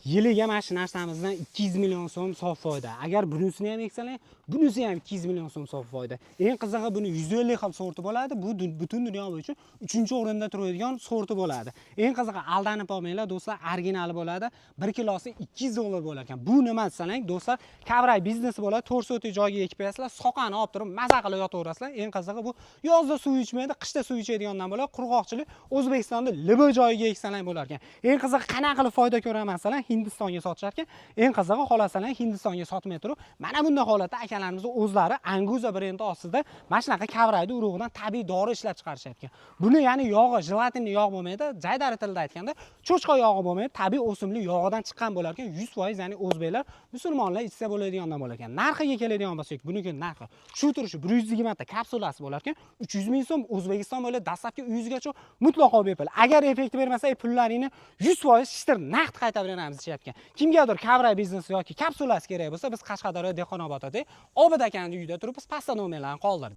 Yiliga mana shu narsamizdan 200 million so'm sof foyda. Agar bunisini ham eksalar, bunisi ham 200 million so'm sof foyda. Eng qizig'i buni 150 xil sorti bo'ladi. Bu butun dunyo bo'yicha 3-o'rinda turadigan sorti bo'ladi. Eng qizig'i aldanib olmanglar do'stlar, originali bo'ladi. 1 kilosi 200 dollar bo'lar ekan. Bu nima desangiz do'stlar, kavray biznesi bo'ladi. 4 soatlik joyga ekib qo'yasizlar, soqani olib turib maza qilib yotaverasizlar. Eng qizig'i bu yozda suv ichmaydi, qishda suv ichadigandan bo'ladi. Qurg'oqchilik O'zbekistonda libo joyiga eksalar bo'lar ekan. Eng qizig'i qanaqa qilib foyda ko'ramansalar, Hindistonga sotishar ekan. Eng qizig'i xolasalar Hindistonga sotmay turib, mana bunday holatda akalarimiz o'zlari Anguza brendi ostida mana shunaqa kavraydi urug'idan tabiiy dori ishlab chiqarishayotgan. Buni ya'ni yog'i, jelatinli yog' bo'lmaydi, jaydari tilda aytganda, cho'chqa yog'i bo'lmaydi, tabiiy o'simlik yog'idan chiqqan bo'lar ekan. 100% ya'ni o'zbeklar, musulmonlar ichsa bo'ladigandan bo'lar ekan. Narxiga keladigan bo'lsak, buniki narxi shu turishi 120 ta kapsulasi bo'lar ekan. 300 ming so'm O'zbekiston bo'ylab dastlabki 100 gacha mutlaqo bepul. Agar effekt bermasa, pullaringni 100% shishtir naqd qaytarib beramiz deyapti. Kimgadir kavray biznesi yoki kapsulasi kerak bo'lsa, biz Qashqadaryo Dehqonobodda Obid akaning uyida turib, biz pasta nomerlarini qoldirdik.